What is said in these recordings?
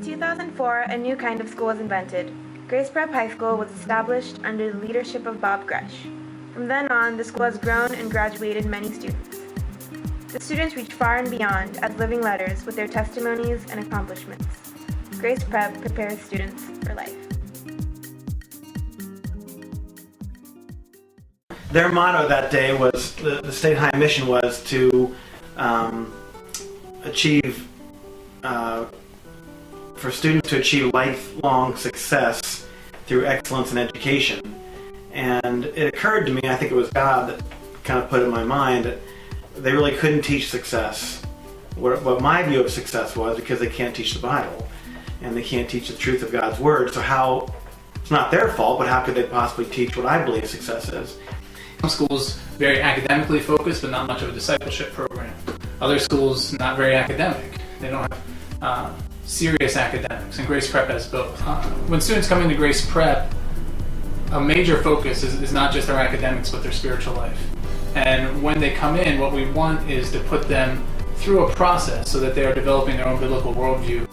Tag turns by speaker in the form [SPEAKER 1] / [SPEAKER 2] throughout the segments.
[SPEAKER 1] 2004, a new kind of school was invented. Grace Prep High School was established under the leadership of Bob Gresh. From then on, the school has grown and graduated many students. The students reach far and beyond as living letters with their testimonies and accomplishments. Grace Prep prepares students for life.
[SPEAKER 2] Their motto that day was, the state high mission was to for students to achieve lifelong success through excellence in education. And it occurred to me, I think it was God that kind of put it in my mind, that they really couldn't teach success. What my view of success was, because they can't teach the Bible and they can't teach the truth of God's Word. So how, it's not their fault, but how could they possibly teach what I believe success is?
[SPEAKER 3] Some schools very academically focused, but not much of a discipleship program. Other schools not very academic. They don't have serious academics, and Grace Prep has both. When students come into Grace Prep, a major focus is not just their academics, but their spiritual life. And when they come in, what we want is to put them through a process so that they are developing their own biblical worldview.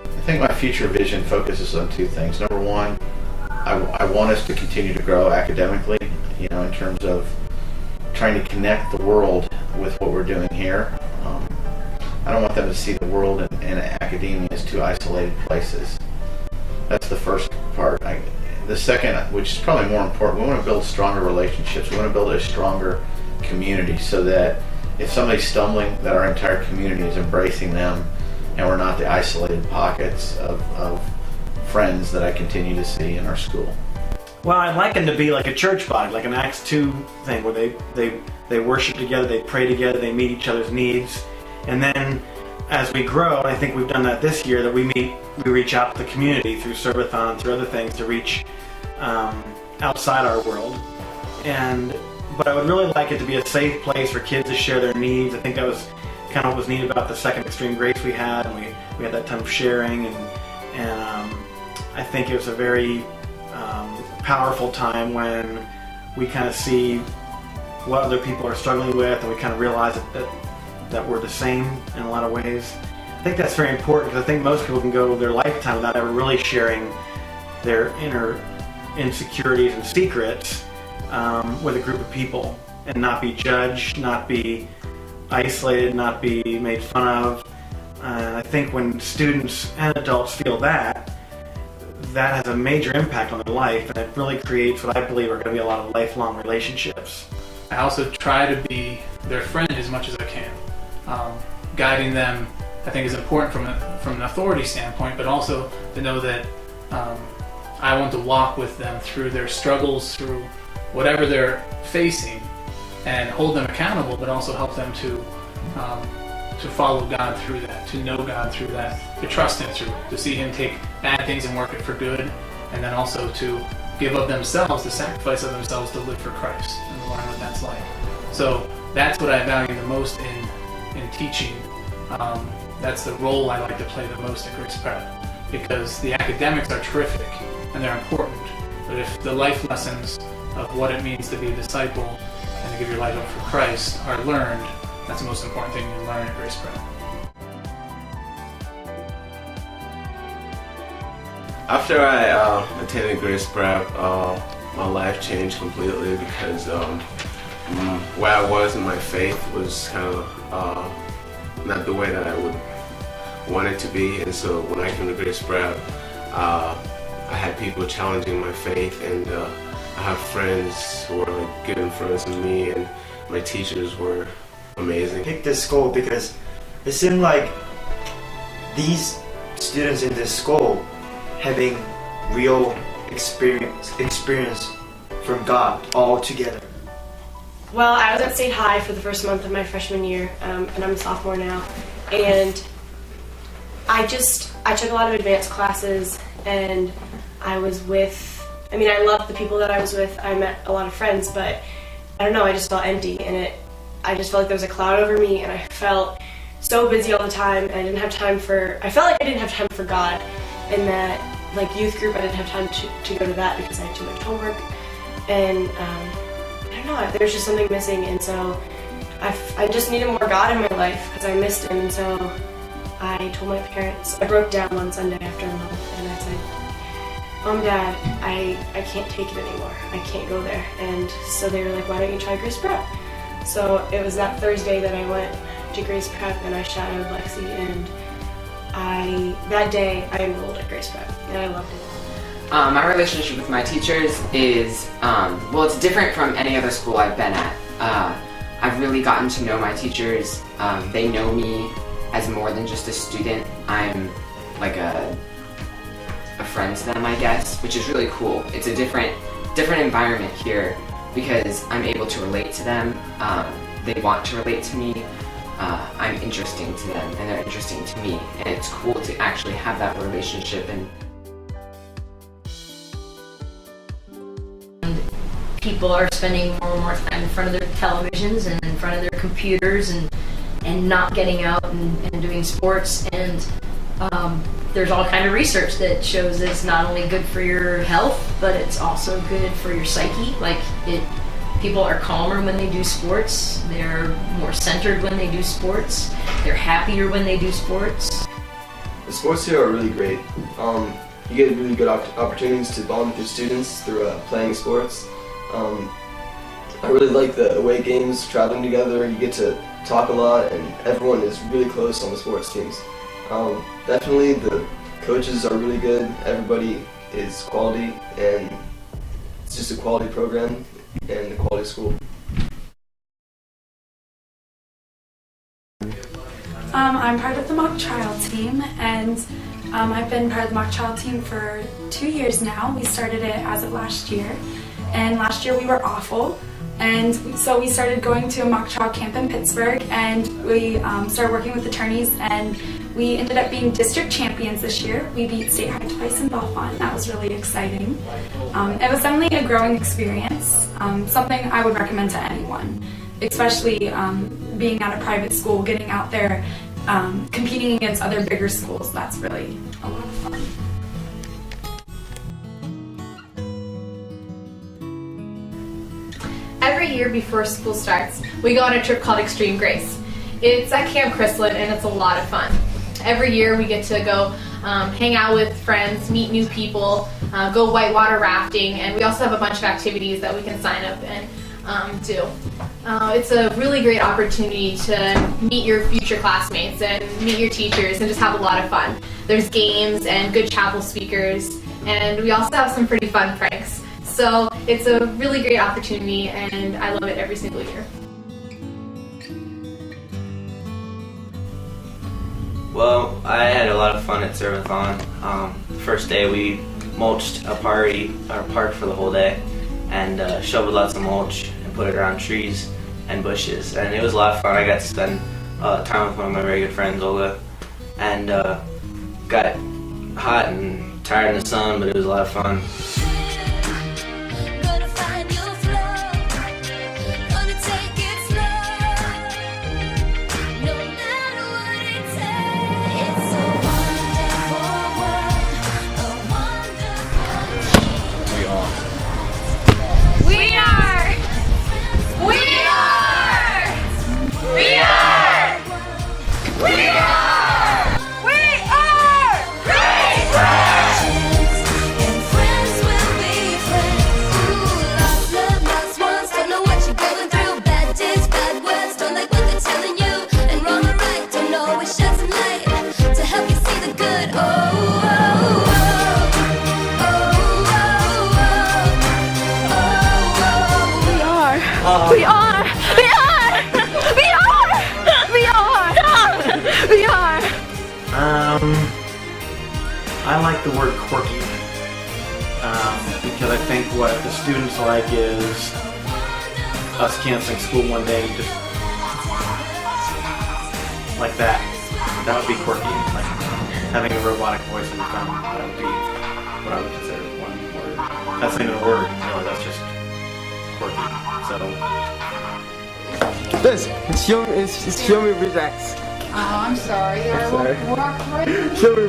[SPEAKER 4] I think my future vision focuses on two things. Number one, I want us to continue to grow academically, in terms of trying to connect the world with what we're doing here. I don't want them to see the world and academia as two isolated places. That's the first part. The second, which is probably more important, we want to build stronger relationships. We want to build a stronger community so that if somebody's stumbling, that our entire community is embracing them and we're not the isolated pockets of friends that I continue to see in our school.
[SPEAKER 2] Well, I'd like them to be like a church body, like an Acts 2 thing, where they worship together, they pray together, they meet each other's needs. And then as we grow, and I think we've done that this year, that we reach out to the community through Serve-a-thon, through other things, to reach outside our world. But I would really like it to be a safe place for kids to share their needs. I think that was kind of what was neat about the second Extreme Grace we had, and we had that time of sharing, and I think it was a very powerful time when we kind of see what other people are struggling with, and we kind of realize that we're the same in a lot of ways. I think that's very important, because I think most people can go their lifetime without ever really sharing their inner insecurities and secrets with a group of people, and not be judged, not be isolated, not be made fun of. And I think when students and adults feel that has a major impact on their life, and it really creates what I believe are going to be a lot of lifelong relationships.
[SPEAKER 3] I also try to be their friend as much as I can. Guiding them, I think, is important from an authority standpoint, but also to know that I want to walk with them through their struggles, through whatever they're facing, and hold them accountable, but also help them to follow God through that, to know God through that, to trust Him through it, to see Him take bad things and work it for good, and then also to give of themselves, the sacrifice of themselves to live for Christ and learn what that's like. So that's what I value the most in teaching. That's the role I like to play the most at Grace Prep, because the academics are terrific and they're important, but if the life lessons of what it means to be a disciple and to give your life up for Christ are learned, that's the most important thing you learn at Grace Prep.
[SPEAKER 5] After I attended Grace Prep, my life changed completely, because where I was in my faith was kind of not the way that I would want it to be. And so when I came to Grace Prep, I had people challenging my faith, and I have friends who were like good influence on me, and my teachers were amazing.
[SPEAKER 6] I picked this school because it seemed like these students in this school having real experience from God all together.
[SPEAKER 7] Well, I was at State High for the first month of my freshman year, and I'm a sophomore now, and I took a lot of advanced classes, and I loved the people that I was with. I met a lot of friends, but I don't know, I just felt empty, and I just felt like there was a cloud over me, and I felt so busy all the time, and I felt like I didn't have time for God, and that, like, youth group, I didn't have time to go to that because I had too much homework, and I don't know, there was just something missing, and so I just needed more God in my life because I missed Him, and so I told my parents. I broke down one Sunday after a month, and I said, Mom, Dad, I can't take it anymore. I can't go there. And so they were like, why don't you try Grace Prep? So it was that Thursday that I went to Grace Prep and I shadowed Lexi, and that day I enrolled at Grace Prep and I loved it.
[SPEAKER 8] My relationship with my teachers is, well, it's different from any other school I've been at. I've really gotten to know my teachers. They know me as more than just a student. I'm like a friend to them, I guess, which is really cool. It's a different environment here because I'm able to relate to them. They want to relate to me. I'm interesting to them and they're interesting to me, and it's cool to actually have that relationship. And
[SPEAKER 9] people are spending more and more time in front of their televisions and in front of their computers and not getting out and doing sports, and there's all kind of research that shows that it's not only good for your health, but it's also good for your psyche. Like, people are calmer when they do sports, they're more centered when they do sports, they're happier when they do sports.
[SPEAKER 10] The sports here are really great. You get really good opportunities to bond with your students through playing sports. I really like the away games, traveling together. You get to talk a lot, and everyone is really close on the sports teams. Definitely the coaches are really good. Everybody is quality, and it's just a quality program and a quality school.
[SPEAKER 11] I'm part of the mock trial team, and I've been part of the mock trial team for 2 years now. We started it as of last year, and last year we were awful, and so we started going to a mock trial camp in Pittsburgh, and we started working with attorneys, and we ended up being district champions this year. We beat State High twice in Bellefonte. That was really exciting. It was definitely a growing experience, something I would recommend to anyone, especially being at a private school, getting out there, competing against other bigger schools. That's really a lot of fun.
[SPEAKER 12] Every year before school starts, we go on a trip called Extreme Grace. It's at Camp Chrysler, and it's a lot of fun. Every year we get to go hang out with friends, meet new people, go whitewater rafting, and we also have a bunch of activities that we can sign up and do. It's a really great opportunity to meet your future classmates and meet your teachers and just have a lot of fun. There's games and good chapel speakers, and we also have some pretty fun pranks. So it's a really great opportunity, and I love it every single year.
[SPEAKER 13] Well, I had a lot of fun at Servathon. The first day we mulched a park for the whole day, and shoveled lots of mulch and put it around trees and bushes, and it was a lot of fun. I got to spend time with one of my very good friends, Olga, and got hot and tired in the sun, but it was a lot of fun.
[SPEAKER 2] I like the word quirky because I think what the students like is us canceling school one day just like that. That would be quirky. Like having a robotic voice in the phone. That would be what I would consider one word. That's not even a word, really. That's just quirky. So.
[SPEAKER 14] This show me relax.
[SPEAKER 15] Oh, I'm sorry.
[SPEAKER 14] I'm sorry.
[SPEAKER 15] Walk right
[SPEAKER 14] Show me